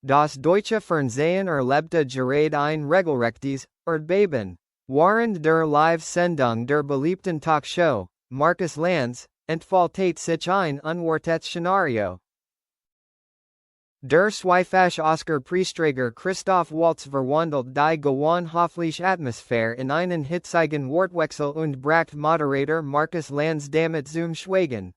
Das deutsche Fernsehen erlebte gerade ein regelrechtes Erdbeben. Während der Live-Sendung der beliebten Talkshow, Markus Lanz, entfaltet sich ein unwartetes Szenario. Der Zweifache Oscar-Preisträger Christoph Waltz verwandelt die gewohnhafliche Atmosphäre in einen hitzigen Wortwechsel und bracht Moderator Markus Lanz damit zum Schweigen.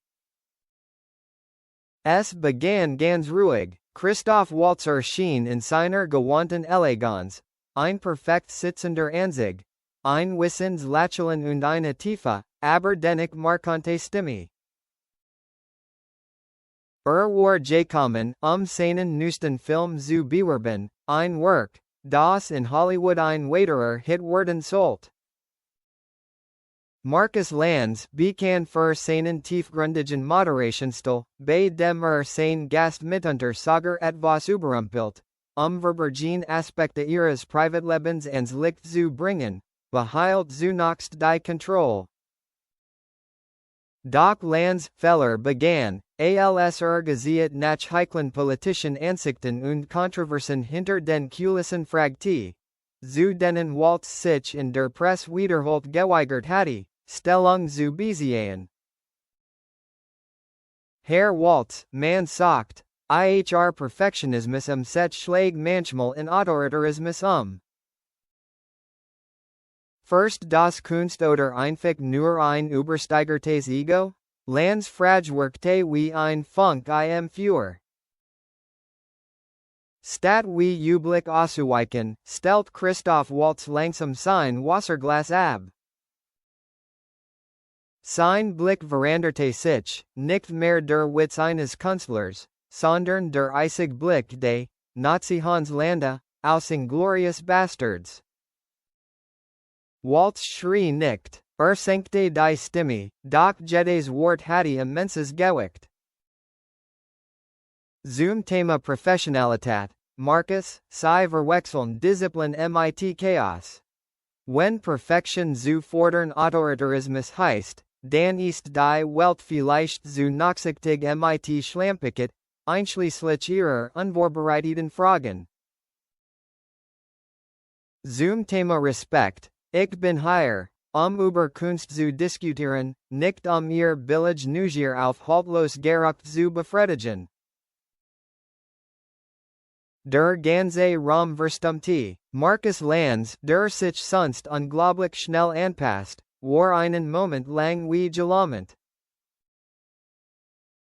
Es begann ganz ruhig. Christoph Waltz erschien in seiner gewohnten Eleganz, ein perfekt sitzender Anzug, ein wissendes Lächeln und eine tiefe, aber dennoch markante Stimme. War gekommen, seinen neuesten Film zu bewerben, ein Werk, das in Hollywood ein weiterer Hit werden sollte. Markus Lanz, bekannt für seinen tiefgründigen Moderationsstil, bei dem seinen Gast mitunter sogar etwas überrumpelt, verborgene Aspekte ihres Privatlebens ans Licht zu bringen, behielt zunächst die Kontrolle. Doch Lanz' Fehler begann, als gesehen nach heiklen politischen Ansichten und Kontroversen hinter den Kulissen fragte, zu denen Waltz sich in der Presse wiederholt geweigert hatte, Stellung zu beziehen. Herr Waltz, man sagt, Perfektionismus set schlägt manchmal in Autoritarismus First das Kunst oder einfach nur ein übersteigertes Ego? Lanz fragte wie ein Funk im Feuer. Statt wie üblich auszuweichen, stellt Christoph Waltz langsam sein Wasserglas ab. Sein Blick veränderte sich, nicht mehr der Witz eines Künstlers, sondern der eisige Blick des Nazi-Hans-Lande, aus Inglorious Bastards. Waltz schrie nicht, senkte die Stimme, doch jedes Wort hatte immenses Gewicht. Zum Thema Professionalität, Markus, Sie verwechseln Disziplin mit Chaos. Wenn Perfektion zu fordern Autoritarismus heißt, dann ist die Welt vielleicht zu nachsichtig mit Schlampicket, einschließlich ihrer unvorbereiteten Fragen. Zum Thema Respekt, ich bin hier, über Kunst zu diskutieren, nicht ihr billig Neugier auf haltlos Geruch zu befriedigen. Der ganze Raum verstummte. Markus Lanz, der sich sonst unglaublich schnell anpasst, war einen Moment lang wie gelähmt.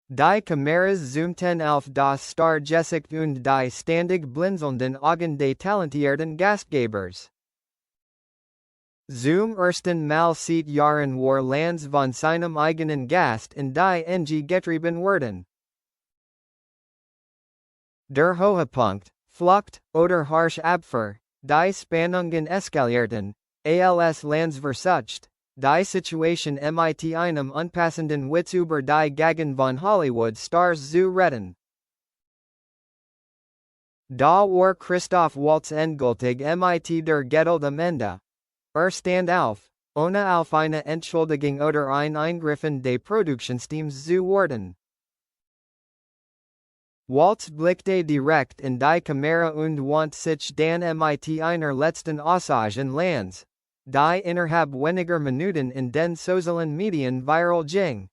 Die Kameras zoomten auf das Starrgesicht und die ständig blinzelnden Augen des talentierten Gastgebers. Zum ersten Mal seit Jahren war Lanz von seinem eigenen Gast in die Enge getrieben worden. Der Höhepunkt, Flucht, oder harsh Abfuhr, die Spannungen eskalierten, als Lanz versucht, die Situation mit einem unpassenden Witz über die Gagen von Hollywood-Stars zu retten. Da war Christoph Waltz endgültig mit der Geduld am Ende. Stand auf, ohne auf eine Entschuldigung oder ein Eingriffen des Produktionsteams zu warten. Waltz blickte direkt in die Kamera und wandte sich dann mit einer letzten Aussage an Lanz, die innerhalb weniger Minuten in den sozialen Medien viral ging.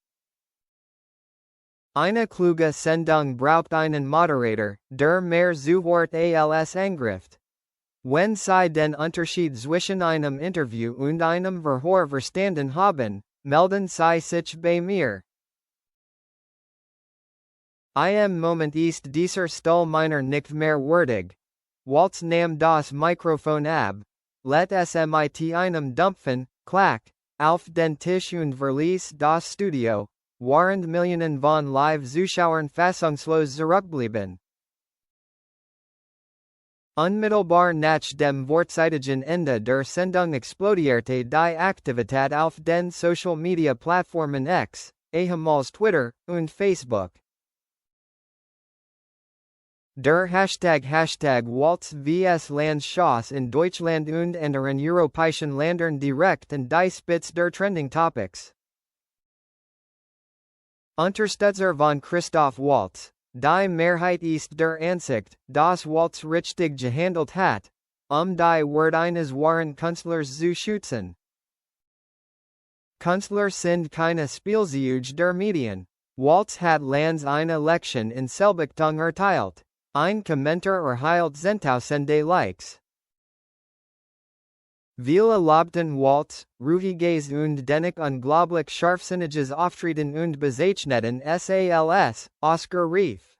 Eine kluge Sendung braucht einen Moderator, der mehr zuhört als angreift. Wenn Sie den Unterschied zwischen einem Interview und einem Verhör verstanden haben, melden Sie sich bei mir. Im Moment ist dieser Stil meiner nicht mehr würdig. Waltz nahm das Mikrofon ab, let es mit einem dumpfen Klack auf den Tisch und verließ das Studio, während Millionen von Live-Zuschauern fassungslos zurückblieben. Unmittelbar nach dem vorzeitigen Ende der Sendung explodierte die Aktivität auf den Social-Media-Plattformen X, ehemals Twitter, und Facebook. Der Hashtag Waltz vs Lanz schoss in Deutschland und anderen europäischen Ländern direkt in die Spitze der Trending Topics. Unterstützer von Christoph Waltz, die Mehrheit ist der Ansicht, das Waltz richtig gehandelt hat, die Wort eines wahren Künstlers zu schützen. Künstler sind keine Spielzeuge der Medien. Waltz hat Lanz eine Lektion in Selbachtung erteilt. Ein Kommentar erhielt Zehntausende Likes. Wir lobten Waltz, ruhiges und dennoch unglaublich scharfsinniges Auftreten und Bezeichneten SALS, Oscar Reif.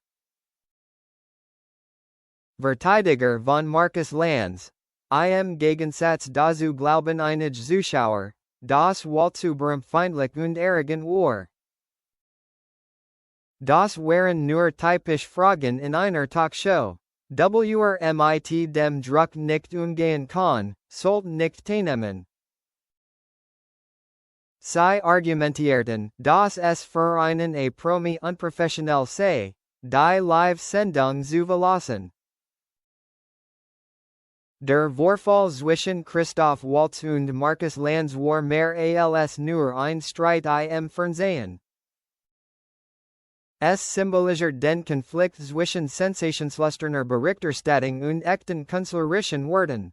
Verteidiger von Markus Lanz. Im Gegensatz dazu glauben einige Zuschauer, dass Waltz feindlich und arrogant war. Das waren nur typisch Fragen in einer Talkshow. Mit dem Druck nicht umgehen kann, sollten nicht teilnehmen. Sie argumentierten, dass es für einen Promi unprofessionell sei, die Live-Sendung zu verlassen. Der Vorfall zwischen Christoph Waltz und Markus Lanz war mehr als nur ein Streit im Fernsehen. Es symbolisiert den Konflikt zwischen sensationslusterner Berichterstattung und echten künstlerischen Worten.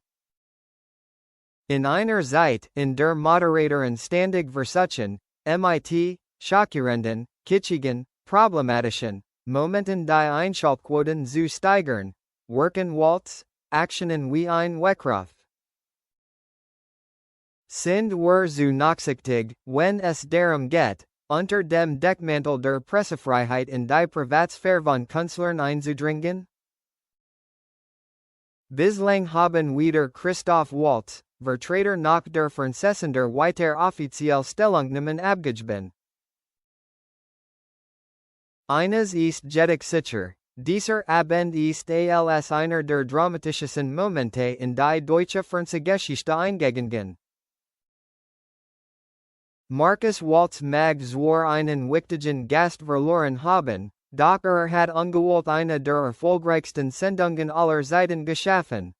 In einer Zeit, in der Moderatoren ständig versuchen, mit schockierenden, kitschigen, problematischen Momenten die Einschaltquoten zu steigern, wirken Waltz, Aktionen wie ein Weckruf. Sind wir zu nachsichtig, wenn es darum geht, unter dem Deckmantel der Pressefreiheit in die Privatsphäre von Künstlern einzudringen? Bislang haben weder Christoph Waltz, Vertreter nach der Fernsehsender weiter offiziell Stellungnahmen abgegeben. Eines ist jedoch sicher, dieser Abend ist als einer der dramatischsten Momente in die deutsche Fernsehgeschichte eingegangen. Markus Waltz mag zwar einen wichtigen Gast verloren haben, doch hat ungewollt eine der erfolgreichsten Sendungen aller Zeiten geschaffen.